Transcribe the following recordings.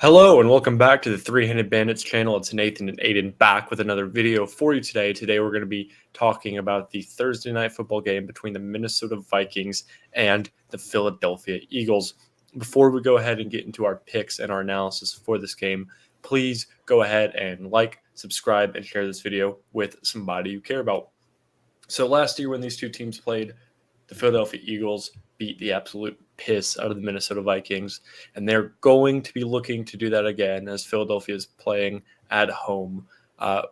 Hello and welcome back to the Three-Handed Bandits channel. It's Nathan and Aiden back with another video for you today. Today we're going to be talking about the Thursday night football game between the Minnesota Vikings and the Philadelphia Eagles. Before we go ahead and get into our picks and our analysis for this game, please go ahead and like, subscribe, and share this video with somebody you care about. So last year when these two teams played, the Philadelphia Eagles beat the absolute piss out of the Minnesota Vikings, and they're going to be looking to do that again as Philadelphia is playing at home.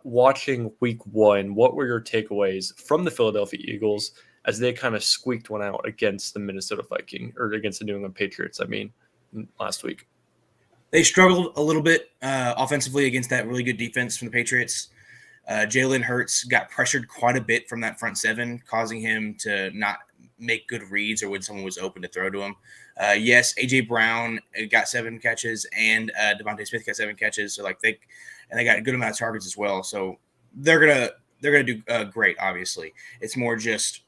Watching week one, what were your takeaways from the Philadelphia Eagles as they kind of squeaked one out against the Minnesota Vikings, or against the New England Patriots, last week? They struggled a little bit offensively against that really good defense from the Patriots. Jalen Hurts got pressured quite a bit from that front seven, causing him to not make good reads or when someone was open to throw to him. Yes, A.J. Brown got 7 catches and Devontae Smith got 7 catches. So they got a good amount of targets as well. So they're gonna do great. Obviously, it's more just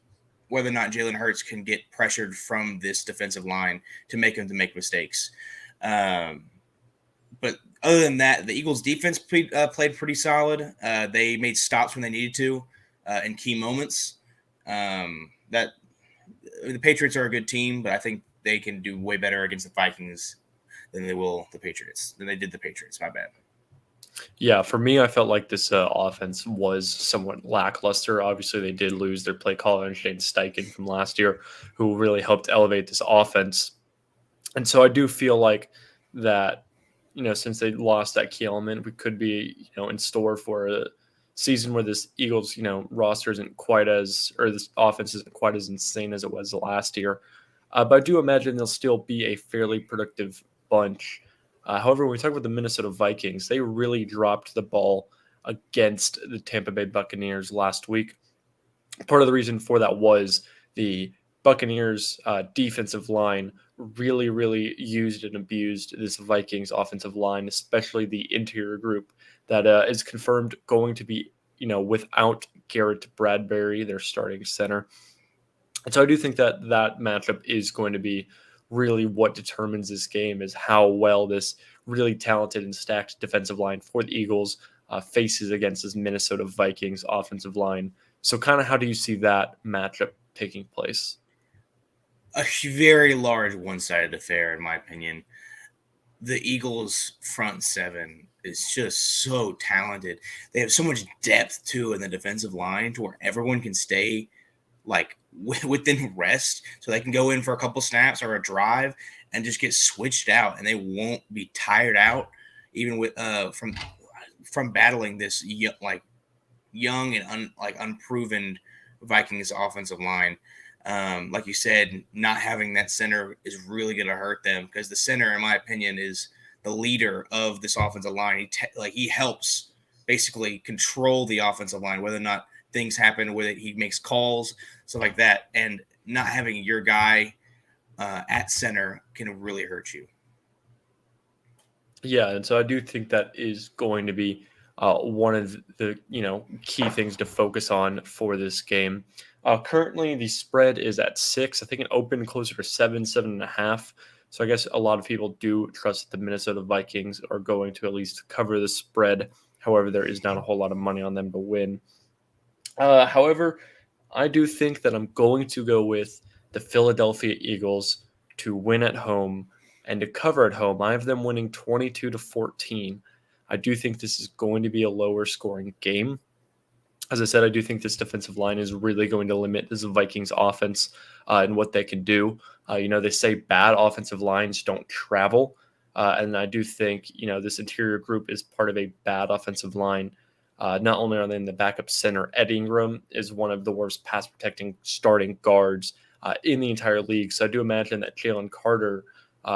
whether or not Jalen Hurts can get pressured from this defensive line to make him to make mistakes. But other than that, the Eagles' defense played pretty solid. They made stops when they needed to in key moments. That the Patriots are a good team, but I think they can do way better against the Vikings than they did the Patriots. My bad. Yeah, for me, I felt like this offense was somewhat lackluster. Obviously, they did lose their play caller and Shane Steichen from last year, who really helped elevate this offense. And so I do feel like that, since they lost that key element, we could be, in store for a season where this Eagles, roster isn't quite as, or this offense isn't quite as insane as it was last year. But I do imagine they'll still be a fairly productive bunch. However, when we talk about the Minnesota Vikings, they really dropped the ball against the Tampa Bay Buccaneers last week. Part of the reason for that was the Buccaneers defensive line really used and abused this Vikings offensive line, especially the interior group that is confirmed going to be, without Garrett Bradbury, their starting center. And so I do think that that matchup is going to be really what determines this game, is how well this really talented and stacked defensive line for the Eagles faces against this Minnesota Vikings offensive line. So kind of how do you see that matchup taking place? A very large one-sided affair, in my opinion. The Eagles' front seven is just so talented. They have so much depth too in the defensive line to where everyone can stay within rest, so they can go in for a couple snaps or a drive and just get switched out, and they won't be tired out even with from battling this young and unproven Vikings offensive line. Like you said, not having that center is really going to hurt them because the center, in my opinion, is the leader of this offensive line. He helps basically control the offensive line, whether or not things happen with it. He makes calls, stuff like that. And not having your guy at center can really hurt you. Yeah, and so I do think that is going to be one of the key things to focus on for this game. Currently, the spread is at 6. I think it opened closer to 7, 7.5. So I guess a lot of people do trust that the Minnesota Vikings are going to at least cover the spread. However, there is not a whole lot of money on them to win. However, I do think that I'm going to go with the Philadelphia Eagles to win at home and to cover at home. I have them winning 22-14. I do think this is going to be a lower scoring game. As I said, I do think this defensive line is really going to limit this Vikings offense and what they can do. They say bad offensive lines don't travel. And I do think, this interior group is part of a bad offensive line. Not only are they in the backup center, Ed Ingram is one of the worst pass protecting starting guards in the entire league. So I do imagine that Jalen Carter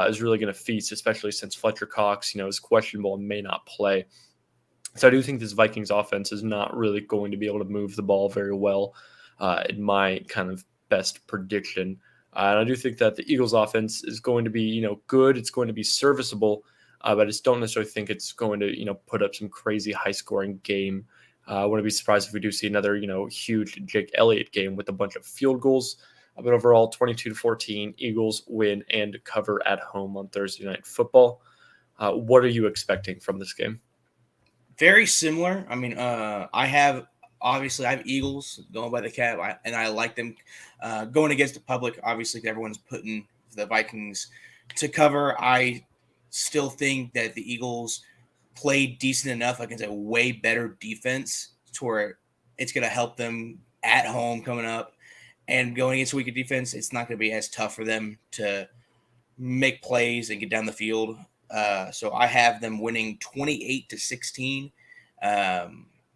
is really going to feast, especially since Fletcher Cox, is questionable and may not play. So I do think this Vikings offense is not really going to be able to move the ball very well in my kind of best prediction. And I do think that the Eagles offense is going to be, good. It's going to be serviceable, but I just don't necessarily think it's going to, put up some crazy high-scoring game. I wouldn't be surprised if we do see another, huge Jake Elliott game with a bunch of field goals. But overall, 22-14, Eagles win and cover at home on Thursday Night Football. What are you expecting from this game? Very similar. I mean, I have Eagles going by the cap, and I like them going against the public. Obviously, everyone's putting the Vikings to cover. I still think that the Eagles played decent enough against a way better defense to where it's going to help them at home coming up. And going against a weaker defense, it's not going to be as tough for them to make plays and get down the field. So I have them winning 28-16.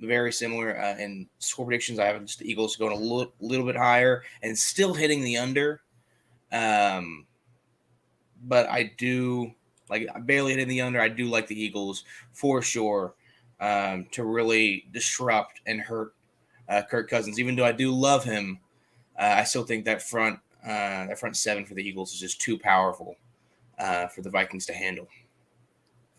Very similar in score predictions. I have just the Eagles going a little bit higher and still hitting the under. But I do like barely hitting the under. I do like the Eagles for sure to really disrupt and hurt Kirk Cousins. Even though I do love him, I still think that front seven for the Eagles is just too powerful for the Vikings to handle.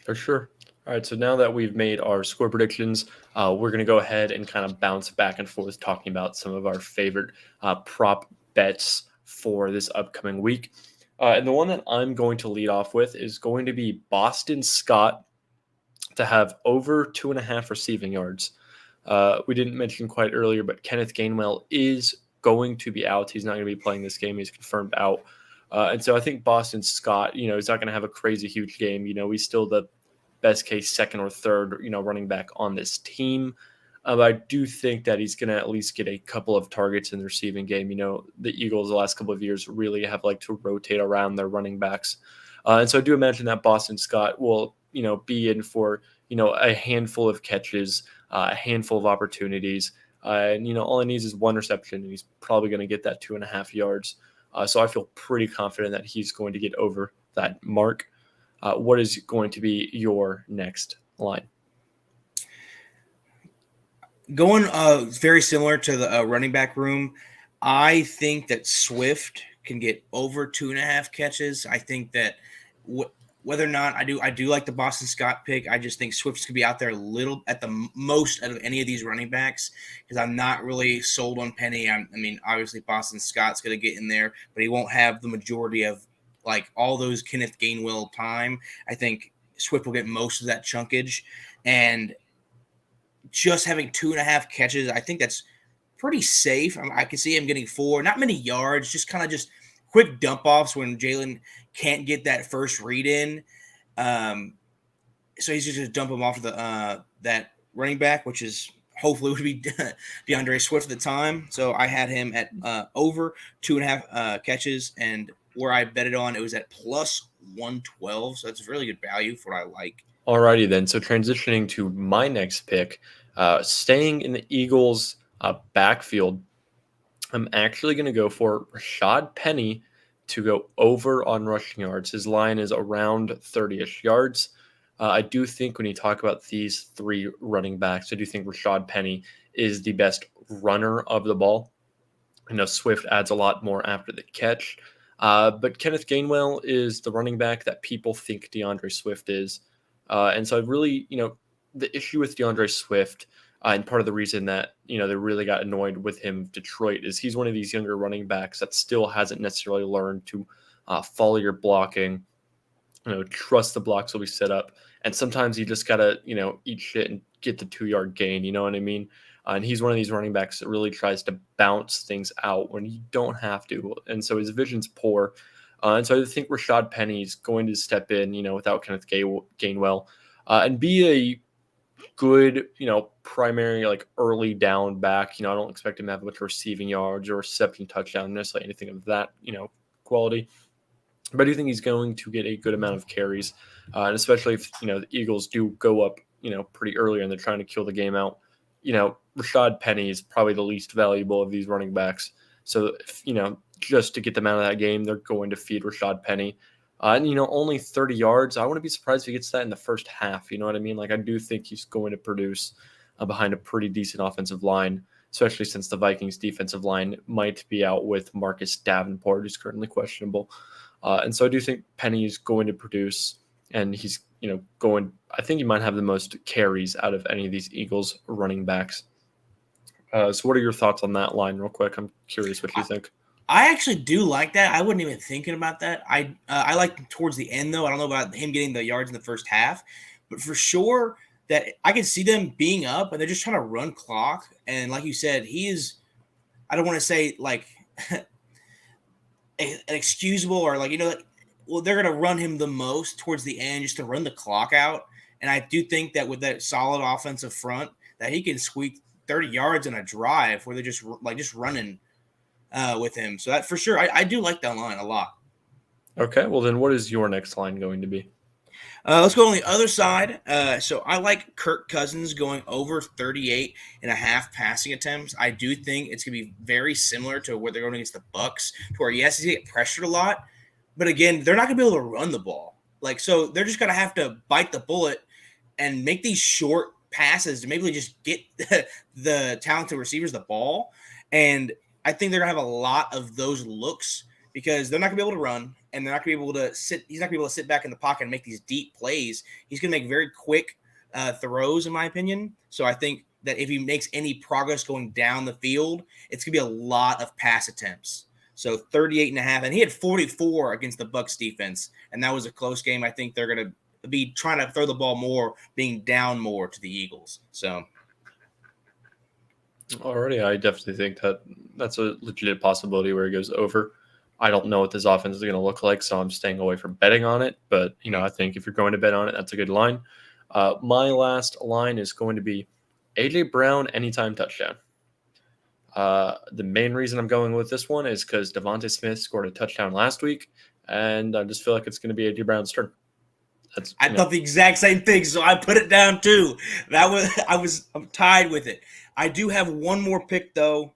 For sure. All right, so now that we've made our score predictions, we're going to go ahead and kind of bounce back and forth talking about some of our favorite prop bets for this upcoming week. And the one that I'm going to lead off with is going to be Boston Scott to have over 2.5 receiving yards. We didn't mention quite earlier, but Kenneth Gainwell is going to be out. He's not going to be playing this game. He's confirmed out. And so I think Boston Scott, he's not going to have a crazy huge game. He's still the best case second or third, running back on this team. But I do think that he's going to at least get a couple of targets in the receiving game. The Eagles the last couple of years really have liked to rotate around their running backs. And so I do imagine that Boston Scott will, be in for, a handful of catches, a handful of opportunities. And, all he needs is one reception, and he's probably going to get that 2.5 yards. So I feel pretty confident that he's going to get over that mark. What is going to be your next line? Going very similar to the running back room, I think that Swift can get over 2.5 catches. I think that whether or not I do like the Boston Scott pick. I just think Swift's going to be out there a little at the most out of any of these running backs because I'm not really sold on Penny. I mean, obviously Boston Scott's going to get in there, but he won't have the majority of like all those Kenneth Gainwell time. I think Swift will get most of that chunkage, and just having 2.5 catches, I think that's pretty safe. I can see him getting 4, not many yards, just kind of just quick dump offs when Jalen can't get that first read in. So he's just going to dump him off to the that running back, which is hopefully would be DeAndre Swift at the time. So I had him at over 2.5 catches, and where I bet it on, it was at plus 112. So that's really good value for what I like. Alrighty then. So transitioning to my next pick, staying in the Eagles' backfield, I'm actually going to go for Rashad Penny to go over on rushing yards. His line is around 30-ish yards. I do think when you talk about these three running backs, I do think Rashad Penny is the best runner of the ball. I know Swift adds a lot more after the catch. But Kenneth Gainwell is the running back that people think DeAndre Swift is. And so I really, the issue with DeAndre Swift, and part of the reason that, they really got annoyed with him, Detroit, is he's one of these younger running backs that still hasn't necessarily learned to follow your blocking, trust the blocks will be set up. And sometimes you just got to, eat shit and get the 2-yard gain. You know what I mean? And he's one of these running backs that really tries to bounce things out when you don't have to. And so his vision's poor. And so I think Rashad Penny is going to step in, without Kenneth Gainwell, and be a good, primary, like early down back. I don't expect him to have much receiving yards or reception touchdown, necessarily anything of that, quality. But I do think he's going to get a good amount of carries, and especially if, the Eagles do go up, pretty early and they're trying to kill the game out. Rashad Penny is probably the least valuable of these running backs. So, if, just to get them out of that game, they're going to feed Rashad Penny. And, only 30 yards. I wouldn't be surprised if he gets that in the first half. You know what I mean? Like, I do think he's going to produce behind a pretty decent offensive line, especially since the Vikings defensive line might be out with Marcus Davenport, who's currently questionable. And so I do think Penny is going to produce, and he's, I think he might have the most carries out of any of these Eagles running backs. So what are your thoughts on that line real quick? I'm curious what you think. I actually do like that. I wasn't even thinking about that. I like towards the end though. I don't know about him getting the yards in the first half, but for sure that I can see them being up and they're just trying to run clock. And like you said, he is. I don't want to say like an excusable or like well they're gonna run him the most towards the end just to run the clock out. And I do think that with that solid offensive front, that he can squeak 30 yards in a drive where they're just running with him. So that for sure, I do like that line a lot. Okay, well then, what is your next line going to be? Let's go on the other side. So I like Kirk Cousins going over 38 and a half passing attempts. I do think it's going to be very similar to what they're going against the Bucks, to where yes, he's get pressured a lot, but again, they're not going to be able to run the ball. Like so, they're just going to have to bite the bullet and make these short passes to maybe just get the talented receivers the ball. And I think they're going to have a lot of those looks because they're not going to be able to run and they're not going to be able to sit. He's not going to be able to sit back in the pocket and make these deep plays. He's going to make very quick throws, in my opinion. So I think that if he makes any progress going down the field, it's going to be a lot of pass attempts. So 38 and a half, and he had 44 against the Bucks defense, and that was a close game. I think they're going to be trying to throw the ball more, being down more to the Eagles. So Already, I definitely think that that's a legit possibility where he goes over. I don't know what this offense is going to look like, so I'm staying away from betting on it. But I think if you're going to bet on it, that's a good line. My last line is going to be AJ Brown anytime touchdown. The main reason I'm going with this one is because Devontae Smith scored a touchdown last week, and I just feel like it's going to be AJ Brown's turn. I thought the exact same thing, so I put it down too. I'm tied with it. I do have one more pick though,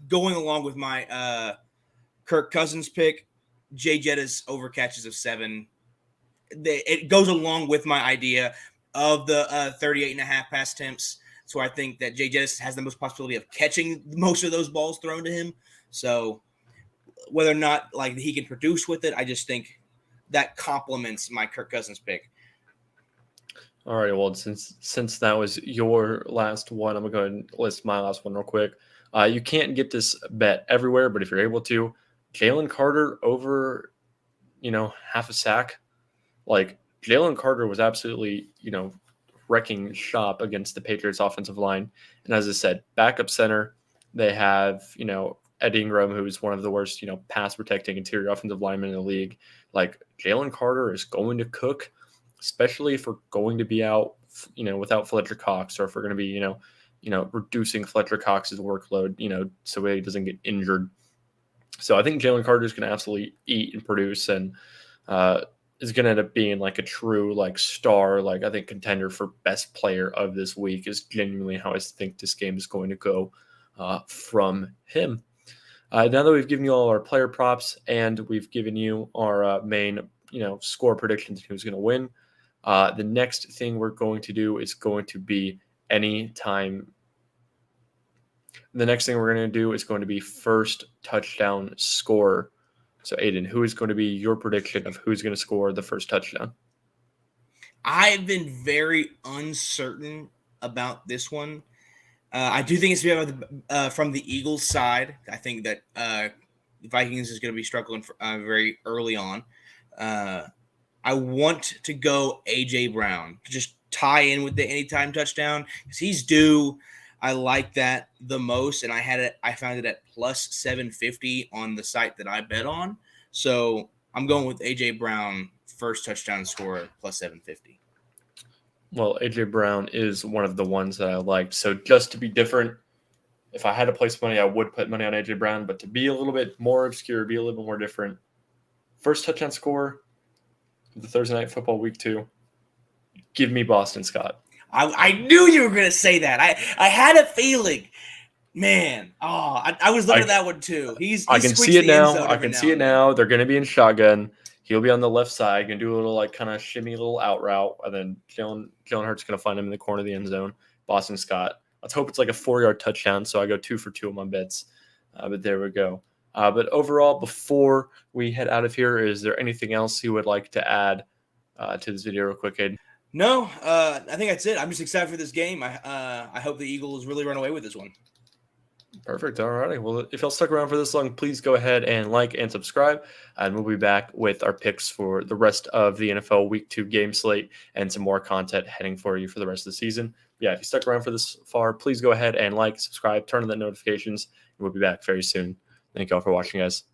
going along with my Kirk Cousins pick. Jay Jetta's over catches of 7. It goes along with my idea of the 38 and a half pass attempts. So I think that Jay Jettis has the most possibility of catching most of those balls thrown to him. So whether or not like he can produce with it, I just think that complements my Kirk Cousins pick. All right. Well, since that was your last one, I'm gonna go ahead and list my last one real quick. You can't get this bet everywhere, but if you're able to, Jalen Carter over, half a sack. Like Jalen Carter was absolutely, wrecking shop against the Patriots offensive line. And as I said, backup center, they have, Ed Ingram, who's one of the worst, pass protecting interior offensive linemen in the league. Like Jalen Carter is going to cook, especially if we're going to be out, without Fletcher Cox, or if we're going to be, reducing Fletcher Cox's workload, so he doesn't get injured. So I think Jalen Carter is going to absolutely eat and produce, and is going to end up being like a true star, I think contender for best player of this week is genuinely how I think this game is going to go from him. Now that we've given you all our player props and we've given you our main score predictions, who's going to win, the next thing we're going to do is going to be anytime. The next thing we're going to do is going to be first touchdown scorer. So, Aiden, who is going to be your prediction of who's going to score the first touchdown? I've been very uncertain about this one. I do think it's going to be from the Eagles side. I think that the Vikings is going to be struggling very early on. I want to go A.J. Brown to just tie in with the anytime touchdown because he's due. I like that the most, and I found it at plus 750 on the site that I bet on. So I'm going with AJ Brown first touchdown scorer plus 750. Well, AJ Brown is one of the ones that I liked. So just to be different, if I had to place money, I would put money on AJ Brown. But to be a little bit more obscure, be a little bit more different, first touchdown scorer of the Thursday Night Football Week 2, give me Boston Scott. I knew you were going to say that. I had a feeling. Man, I was looking at that one too. I can see it now. I can see it now. They're going to be in shotgun. He'll be on the left side, going to do a little kind of shimmy little out route, and then Jalen Hurts going to find him in the corner of the end zone. Boston Scott. Let's hope it's like a 4-yard touchdown, so I go 2 for 2 on my bets. But there we go. But overall, before we head out of here, is there anything else you would like to add to this video real quick, Aiden? No, I think that's it. I'm just excited for this game. I hope the Eagles really run away with this one. Perfect. All righty. Well, if y'all stuck around for this long, please go ahead and like and subscribe. And we'll be back with our picks for the rest of the NFL Week 2 game slate and some more content heading for you for the rest of the season. Yeah, if you stuck around for this far, please go ahead and like, subscribe, turn on the notifications, and we'll be back very soon. Thank y'all for watching, guys.